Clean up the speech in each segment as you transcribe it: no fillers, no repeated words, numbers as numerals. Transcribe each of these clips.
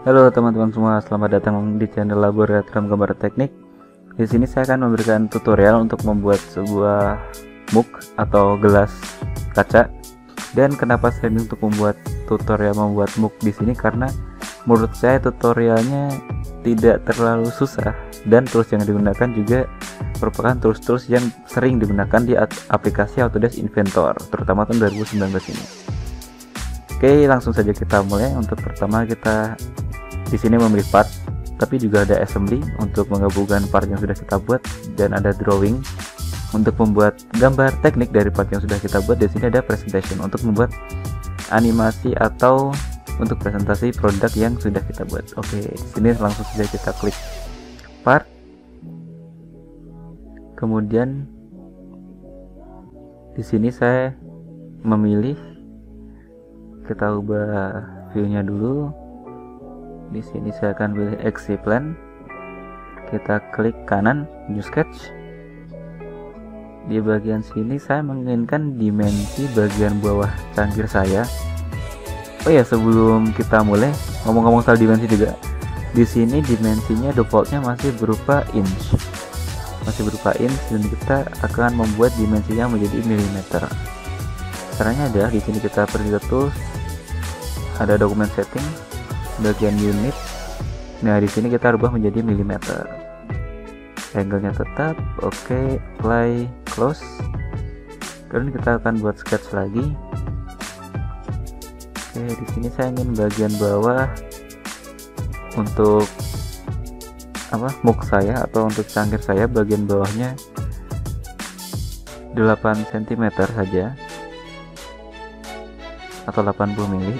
Halo teman-teman semua, selamat datang di channel Laboratorium Gambar Teknik. Di sini saya akan memberikan tutorial untuk membuat sebuah mug atau gelas kaca. Dan kenapa saya untuk membuat tutorial membuat mug di sini, karena menurut saya tutorialnya tidak terlalu susah dan tools yang digunakan juga merupakan tools-tools yang sering digunakan di aplikasi Autodesk Inventor, terutama tahun 2019 ini. Oke, langsung saja kita mulai. Untuk pertama kita di sini memilih part, tapi juga ada assembly untuk menggabungkan part yang sudah kita buat, dan ada drawing untuk membuat gambar teknik dari part yang sudah kita buat. Di sini ada presentation untuk membuat animasi atau untuk presentasi produk yang sudah kita buat. Oke, di sini langsung saja kita klik part. Kemudian di sini saya memilih, kita ubah view-nya dulu. Di sini saya akan pilih XY Plan. Kita klik kanan, New Sketch. Di bagian sini saya menginginkan dimensi bagian bawah cangkir saya. Oh ya, sebelum kita mulai ngomong-ngomong soal dimensi juga. Di sini dimensinya defaultnya masih berupa inch. Dan kita akan membuat dimensinya menjadi milimeter. Caranya adalah di sini kita pergi ke tools, ada dokumen setting, bagian unit. Nah, di sini kita rubah menjadi milimeter. Angle-nya tetap. Oke, apply, close. Kemudian kita akan buat sketch lagi. Oke, di sini saya ingin bagian bawah untuk mug saya atau untuk cangkir saya, bagian bawahnya 8 cm saja atau 80 mili.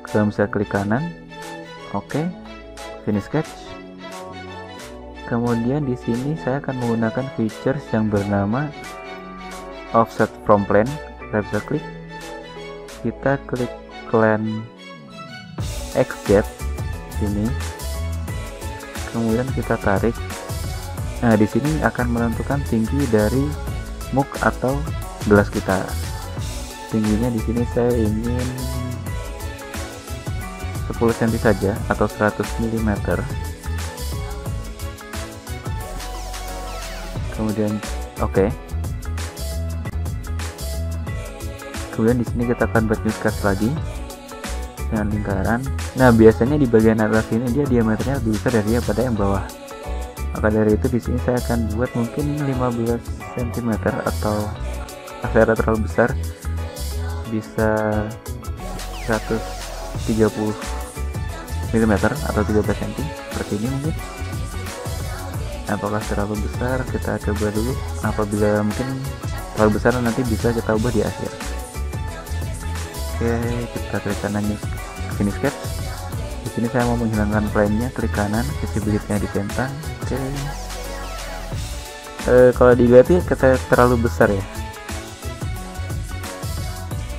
Kemudian saya klik kanan, oke, finish sketch. Kemudian di sini saya akan menggunakan features yang bernama offset from plane. Kita bisa klik, kita klik plane XZ sini, kemudian kita tarik. Nah, di sini akan menentukan tinggi dari mug atau gelas kita. Tingginya di sini saya ingin 10 cm saja atau 100 mm. Kemudian oke. Kemudian di sini kita akan buat new sketch lagi dengan lingkaran. Nah, biasanya di bagian atas ini dia diameternya lebih besar daripada yang bawah. Maka dari itu di sini saya akan buat mungkin 15 cm atau saya terlalu besar, bisa 130 mm atau 13 cm seperti ini mungkin. Apakah terlalu besar? Kita coba dulu. Apabila mungkin terlalu besar, nanti bisa kita ubah di akhir. Oke, kita klik kanan, finish sketch. Di sini saya mau menghilangkan plane-nya, klik kanan, visibility-nya dicentang. Oke. Kalau dilihat ya kita terlalu besar ya.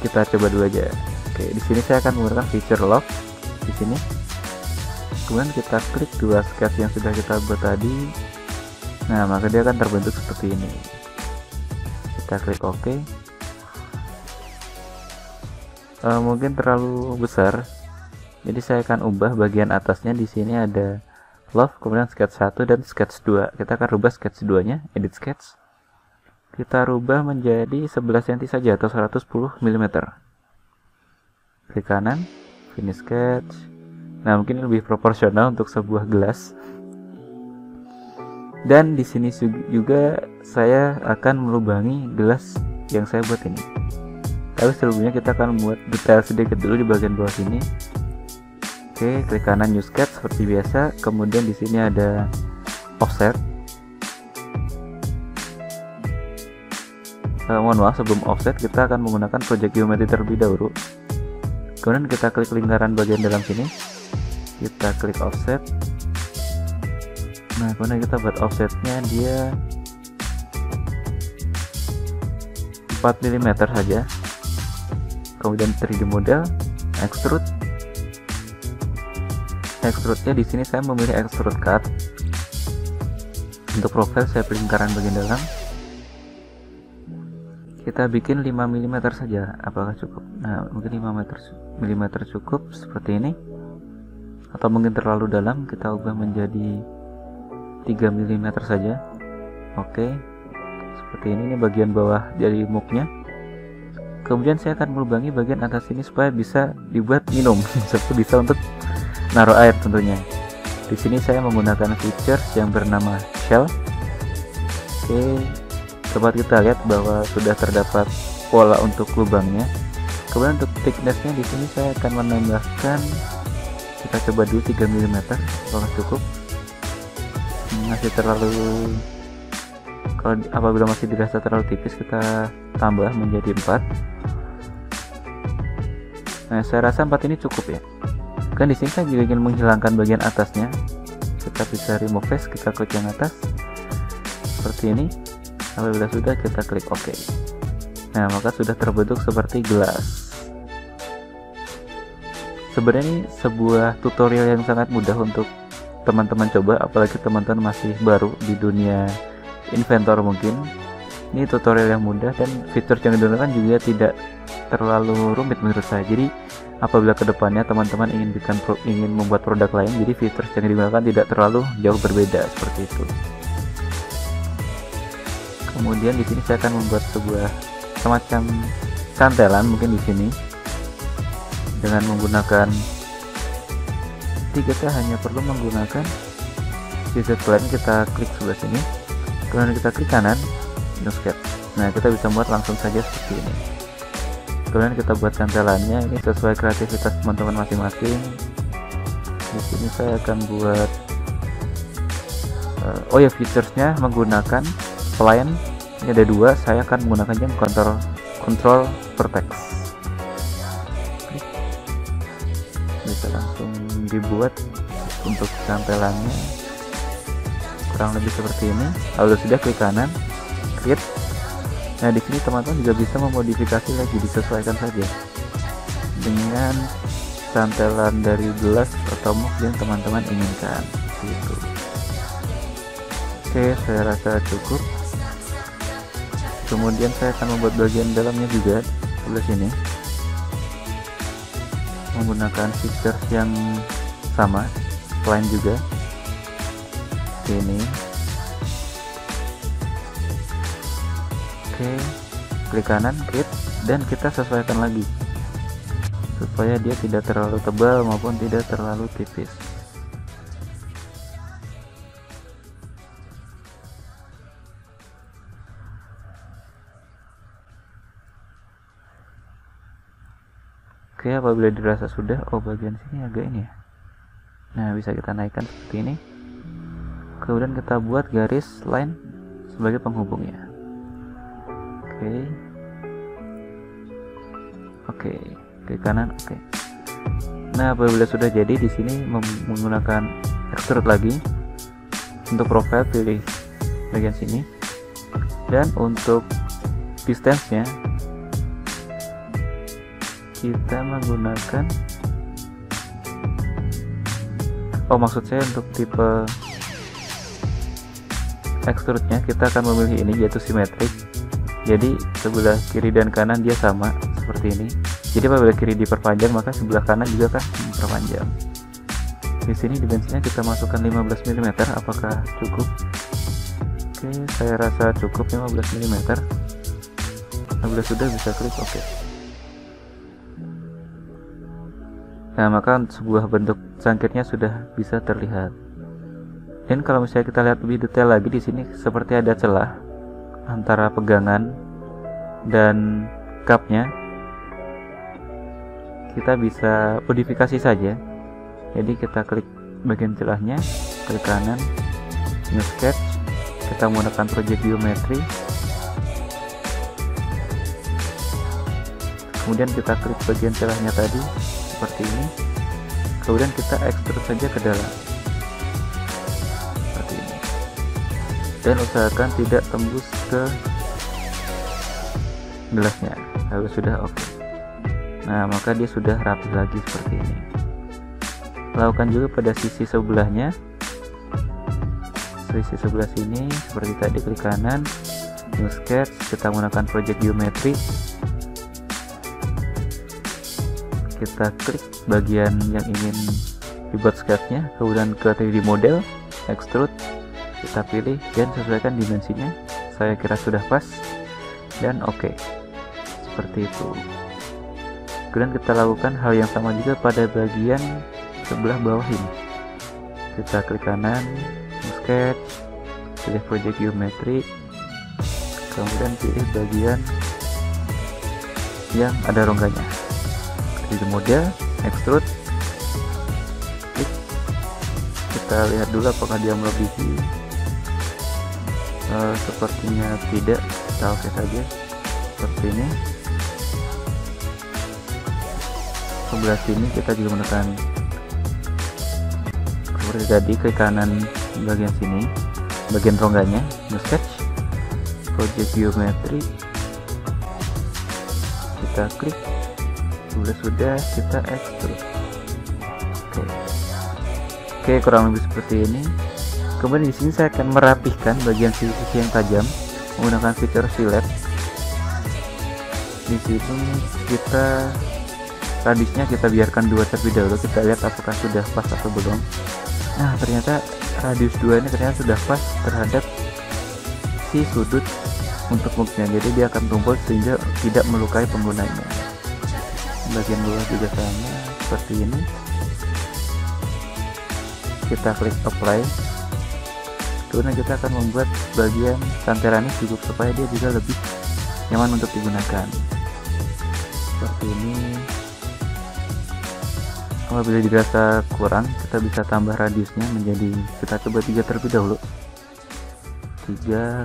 Kita coba dulu aja. Oke, di sini saya akan menggunakan feature lock di sini. Kemudian kita klik dua sketch yang sudah kita buat tadi. Nah, maka dia akan terbentuk seperti ini. Kita klik OK. Mungkin terlalu besar, jadi saya akan ubah bagian atasnya. Di sini ada love, kemudian sketch 1 dan sketch 2. Kita akan rubah sketch 2 nya, edit sketch. Kita rubah menjadi 11 cm saja atau 110 mm. Klik kanan, finish sketch. Nah, mungkin lebih proporsional untuk sebuah gelas. Dan di sini juga saya akan melubangi gelas yang saya buat ini. Tapi sebelumnya kita akan membuat detail sedikit dulu di bagian bawah sini. Oke, klik kanan new sketch seperti biasa. Kemudian di sini ada offset. Mohon maaf, sebelum offset kita akan menggunakan project geometry terlebih dahulu. Kemudian kita klik lingkaran bagian dalam sini. Kita klik offset. Nah, kemudian kita buat offsetnya dia 4 mm saja. Kemudian 3D model, extrude. Extrude-nya di sini saya memilih extrude cut. Untuk profile saya pilih lingkaran bagian dalam. Kita bikin 5 mm saja. Apakah cukup? Nah, mungkin 5 mm cukup seperti ini. atau mungkin terlalu dalam, kita ubah menjadi 3 mm saja. Oke, seperti ini bagian bawah dari muknya. Kemudian saya akan melubangi bagian atas ini supaya bisa dibuat minum, bisa untuk naruh air tentunya. Di sini saya menggunakan features yang bernama shell. Oke, sobat, kita lihat bahwa sudah terdapat pola untuk lubangnya. Kemudian untuk thicknessnya di sini saya akan menambahkan, kita coba dulu 3 mm, apakah cukup? Masih terlalu, kalau apabila masih dirasa terlalu tipis, kita tambah menjadi 4. Nah, saya rasa 4 ini cukup ya. Kan di sini saya juga ingin menghilangkan bagian atasnya. Kita bisa remove face, kita klik yang atas seperti ini. Apabila sudah, kita klik OK. Nah, maka sudah terbentuk seperti gelas. Sebenarnya ini sebuah tutorial yang sangat mudah untuk teman-teman coba, apalagi teman-teman masih baru di dunia inventor mungkin. Ini tutorial yang mudah dan fitur yang digunakan juga tidak terlalu rumit menurut saya. Jadi apabila kedepannya teman-teman ingin membuat produk lain, jadi fitur yang digunakan tidak terlalu jauh berbeda seperti itu. Kemudian di sini saya akan membuat sebuah semacam cantelan mungkin di sini dengan menggunakan, jadi kita hanya perlu menggunakan sisi plan, kita klik sebelah sini, kemudian kita klik kanan, new sketch. Nah, kita bisa buat langsung saja seperti ini. Kemudian kita buat cantelannya, ini sesuai kreativitas teman-teman masing-masing. Di sini saya akan buat featuresnya menggunakan plane. Ini ada 2, saya akan menggunakannya control vertex. Bisa langsung dibuat untuk cantelannya kurang lebih seperti ini. Lalu sudah, klik kanan, create. Nah, di sini teman-teman juga bisa memodifikasi lagi, disesuaikan saja dengan cantelan dari gelas atau mug yang teman-teman inginkan gitu. Oke, saya rasa cukup. Kemudian saya akan membuat bagian dalamnya juga sebelah sini menggunakan features yang sama, plain juga. Ini oke, klik kanan, create, dan kita sesuaikan lagi supaya dia tidak terlalu tebal maupun tidak terlalu tipis. Oke, apabila dirasa sudah, bagian sini agak ini ya. Nah, bisa kita naikkan seperti ini. Kemudian kita buat garis line sebagai penghubungnya. Oke, klik kanan, oke. Nah, apabila sudah jadi, di sini menggunakan extrude lagi. Untuk profile, pilih bagian sini. Dan untuk distance-nya, kita menggunakan, maksud saya untuk tipe extrude-nya kita akan memilih ini, yaitu symmetric. Jadi sebelah kiri dan kanan dia sama seperti ini. Jadi apabila kiri diperpanjang, maka sebelah kanan juga akan diperpanjang. Di sini dimensinya kita masukkan 15 mm. Apakah cukup? Oke, saya rasa cukup 15 mm. Apabila sudah, bisa klik OK. Nah, maka sebuah bentuk cangkirnya sudah bisa terlihat. Dan kalau misalnya kita lihat lebih detail lagi, di sini seperti ada celah antara pegangan dan cupnya. Kita bisa modifikasi saja. Jadi kita klik bagian celahnya, klik kanan, new sketch, kita menggunakan project geometry, kemudian kita klik bagian celahnya tadi seperti ini, kemudian kita extrude saja ke dalam seperti ini, dan usahakan tidak tembus ke gelasnya. Lalu sudah oke. Nah, maka dia sudah rapi lagi seperti ini. Lakukan juga pada sisi sebelahnya, sisi sebelah sini seperti tadi, klik kanan, new sketch, kita menggunakan project geometry, kita klik bagian yang ingin dibuat sketchnya, kemudian ke 3D model, extrude, kita pilih dan sesuaikan dimensinya. Saya kira sudah pas dan oke. Seperti itu. Kemudian kita lakukan hal yang sama juga pada bagian sebelah bawah ini. Kita klik kanan, sketch, pilih project geometry, kemudian pilih bagian yang ada rongganya. 3D model, extrude, klik. Kita lihat dulu apakah dia melebihi. Sepertinya tidak, kita oke saja seperti ini. Sebelah sini kita juga menekan seperti tadi, klik kanan bagian sini, bagian rongganya, sketch, project geometry, kita klik, sudah kita extrude. Oke, kurang lebih seperti ini. Kemudian di sini saya akan merapihkan bagian sisi yang tajam menggunakan fitur fillet. Di sini kita radiusnya kita biarkan 2 terlebih dahulu. Kita lihat apakah sudah pas atau belum. Nah, ternyata radius 2 ini ternyata sudah pas terhadap si sudut untuk muknya. Jadi dia akan tumpul sehingga tidak melukai penggunanya. Bagian bawah juga sama seperti ini. Kita klik apply. Kemudian kita akan membuat bagian santerannya cukup supaya dia juga lebih nyaman untuk digunakan. Seperti ini. Apabila dirasa kurang, kita bisa tambah radiusnya menjadi, kita coba 3 terlebih dahulu. 3,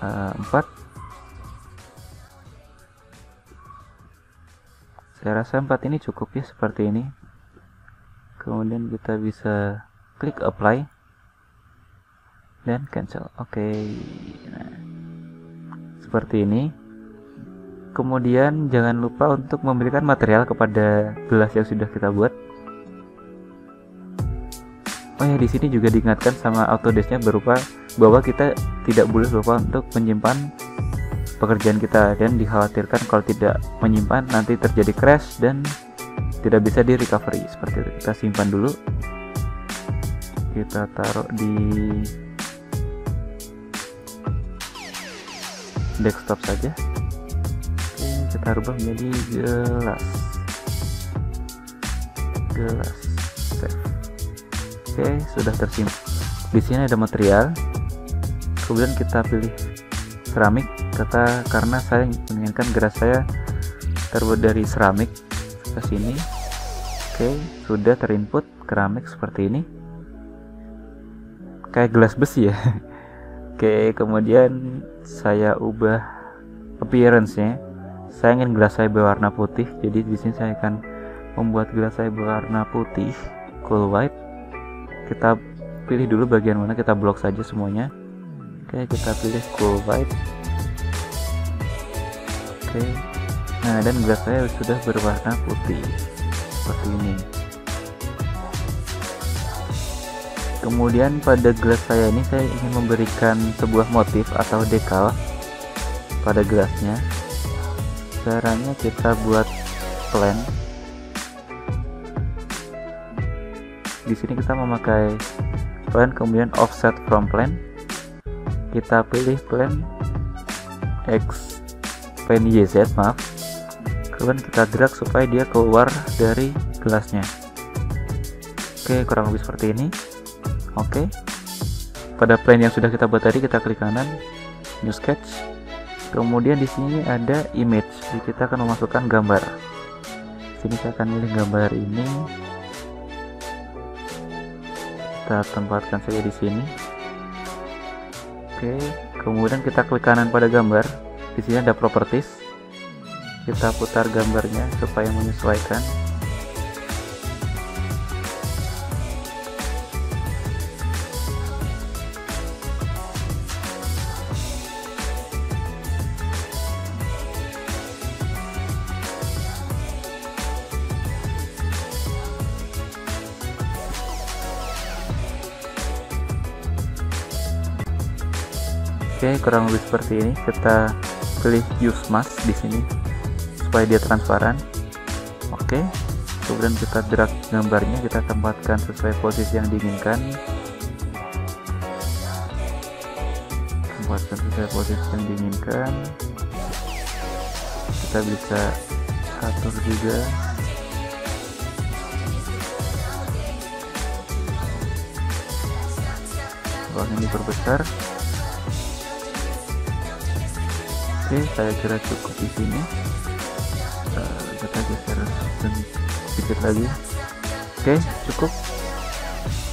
4. Saya rasa 4 ini cukup ya, seperti ini. Kemudian kita bisa klik apply dan cancel. Oke. Nah, seperti ini. Kemudian jangan lupa untuk memberikan material kepada gelas yang sudah kita buat. Oh ya, di sini juga diingatkan sama Autodesk-nya berupa bahwa kita tidak boleh lupa untuk menyimpan pekerjaan kita, dan dikhawatirkan kalau tidak menyimpan nanti terjadi crash dan tidak bisa di recovery. Seperti itu. Kita simpan dulu. Kita taruh di desktop saja. Oke, kita rubah menjadi gelas. Save. Oke, sudah tersimpan. Di sini ada material. Kemudian kita pilih keramik. Karena saya menginginkan gelas saya terbuat dari keramik. Ke sini. Oke, sudah terinput keramik seperti ini. Kayak gelas besi ya. Oke, kemudian saya ubah appearance-nya. Saya ingin gelas saya berwarna putih, jadi di sini saya akan membuat gelas saya berwarna putih, cool white. Kita pilih dulu bagian mana, kita blok saja semuanya. Oke, kita pilih cool white. Oke. Nah, dan gelas saya sudah berwarna putih seperti ini. Kemudian pada gelas saya ini saya ingin memberikan sebuah motif atau dekal pada gelasnya. Caranya kita buat plan. Di sini kita memakai plan, kemudian offset from plan. Kita pilih plan X, plan YZ, maaf. Kemudian kita drag supaya dia keluar dari gelasnya. Oke, kurang lebih seperti ini. Oke, pada plane yang sudah kita buat tadi kita klik kanan, new sketch. Kemudian di sini ada image, jadi kita akan memasukkan gambar. Sini saya akan pilih gambar ini, kita tempatkan saja di sini. Oke, kemudian kita klik kanan pada gambar. Di sini ada properties. Kita putar gambarnya supaya menyesuaikan. Oke, kurang lebih seperti ini. Kita pilih use mask di sini supaya dia transparan. Oke, kemudian kita drag gambarnya, kita tempatkan sesuai posisi yang diinginkan, kita bisa atur juga. Ruang ini diperbesar. Oke, saya kira cukup di sini. Kita geser sedikit lagi. Oke, cukup.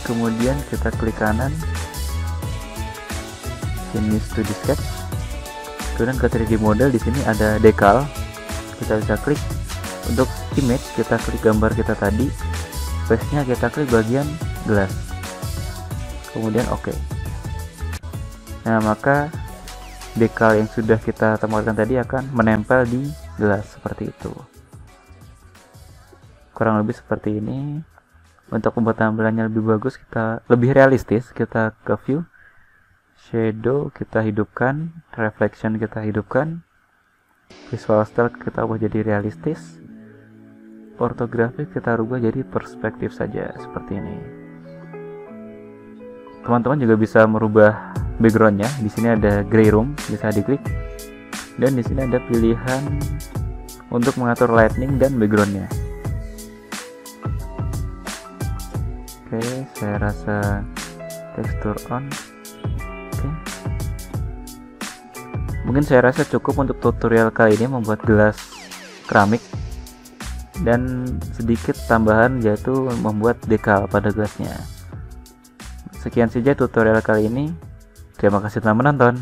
Kemudian kita klik kanan, finish to the sketch. Kemudian ke 3D model, di sini ada decal. Kita bisa klik untuk image, kita klik gambar kita tadi, face-nya kita klik bagian gelas. Kemudian oke. Nah, maka decal yang sudah kita tempatkan tadi akan menempel di gelas seperti itu. Kurang lebih seperti ini. Untuk membuat tampilannya lebih bagus, kita lebih realistis, kita ke view, shadow kita hidupkan, reflection kita hidupkan, visual style kita ubah jadi realistis, ortografik kita rubah jadi perspektif saja seperti ini. Teman-teman juga bisa merubah backgroundnya. Di sini ada gray room, bisa diklik, dan di sini ada pilihan untuk mengatur lighting dan backgroundnya. Oke, saya rasa tekstur on. Oke. Mungkin saya rasa cukup untuk tutorial kali ini membuat gelas keramik, dan sedikit tambahan yaitu membuat decal pada gelasnya. Sekian saja tutorial kali ini. Terima kasih telah menonton.